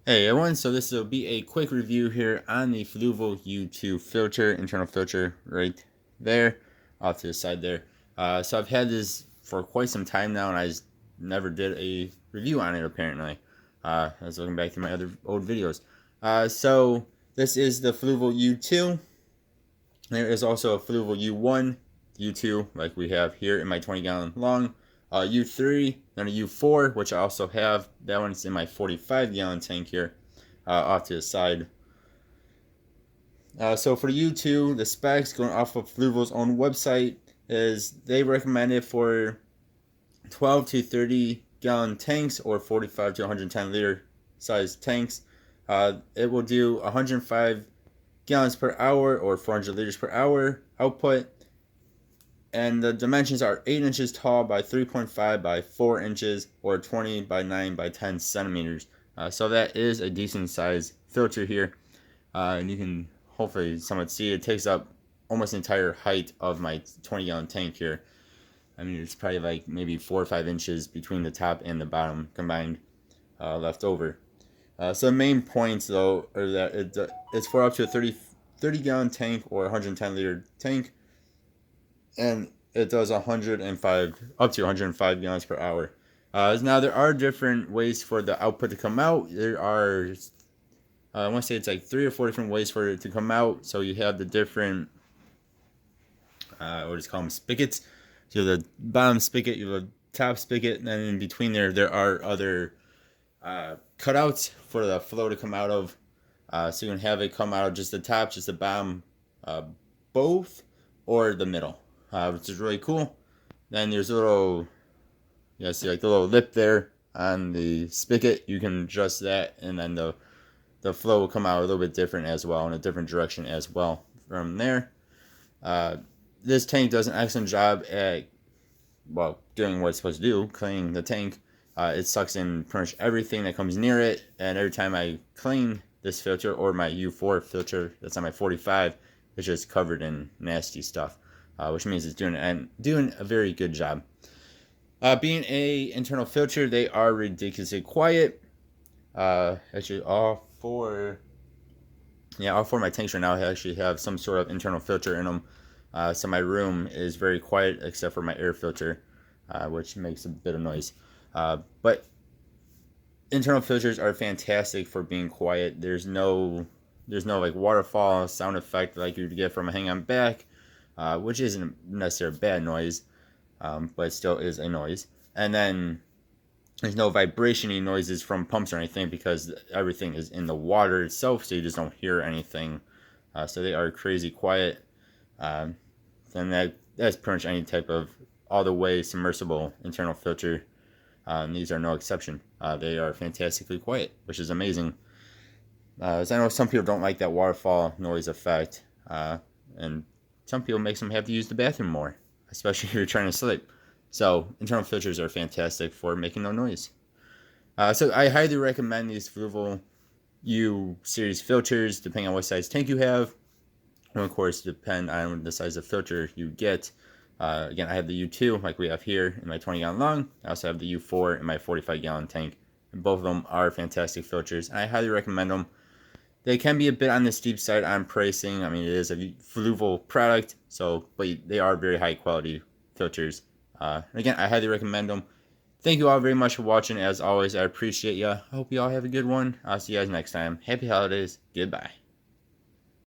Hey everyone, so this will be a quick review here on the Fluval U2 filter, internal filter right there, off to the side there. So I've had this for quite some time now and I just never did a review on it apparently. I was looking back through my other old videos. So this is the Fluval U2. There is also a Fluval U1, U2 like we have here in my 20-gallon long. U3, then a U4, which I also have. That one's in my 45-gallon tank here, off to the side. So for the U2, the specs going off of Fluval's own website is they recommend it for 12 to 30-gallon tanks or 45 to 110 liter size tanks. It will do 105 gallons per hour or 400 liters per hour output. And the dimensions are 8 inches tall by 3.5 by 4 inches or 20 by 9 by 10 centimeters. So that is a decent size filter here. And you can hopefully somewhat see it takes up almost the entire height of my 20-gallon tank here. I mean, it's probably like maybe 4 or 5 inches between the top and the bottom combined left over. So the main points though are that it's for up to a 30-gallon tank or 110 liter tank. And it does 105 up to 105 gallons per hour. Now there are different ways for the output to come out. There are, I want to say it's like 3 or 4 different ways for it to come out. So you have the different, what is called them, spigots. So you have the bottom spigot, you have the top spigot, and then in between there are other cutouts for the flow to come out of. So you can have it come out of just the top, just the bottom, both, or the middle. Which is really cool. Then there's a little, see like the little lip there on the spigot. You can adjust that, and then the flow will come out a little bit different as well, in a different direction as well from there. This tank does an excellent job at, well, doing what it's supposed to do, cleaning the tank. It sucks in pretty much everything that comes near it, and every time I clean this filter or my U4 filter that's on my 45, it's just covered in nasty stuff. Which means it's doing a very good job. Being a internal filter, they are ridiculously quiet. Actually, all four of my tanks right now actually have some sort of internal filter in them. So my room is very quiet except for my air filter, which makes a bit of noise. But internal filters are fantastic for being quiet. There's no like waterfall sound effect like you'd get from a hang-on back. Which isn't necessarily a bad noise, but it still is a noise. And then there's no vibration-y noises from pumps or anything because everything is in the water itself, so you just don't hear anything. So they are crazy quiet. And that's pretty much any type of all-the-way submersible internal filter. These are no exception. They are fantastically quiet, which is amazing. As I know some people don't like that waterfall noise effect, and some people makes them have to use the bathroom more, especially if you're trying to sleep. So internal filters are fantastic for making no noise. So I highly recommend these Fluval U series filters, depending on what size tank you have. And of course, depend on the size of filter you get. Again, I have the U2 like we have here in my 20-gallon long. I also have the U4 in my 45-gallon tank. And both of them are fantastic filters, and I highly recommend them. They can be a bit on the steep side on pricing. I mean, it is a Fluval product, but they are very high quality filters. Again, I highly recommend them. Thank you all very much for watching. As always, I appreciate you. I hope you all have a good one. I'll see you guys next time. Happy holidays. Goodbye.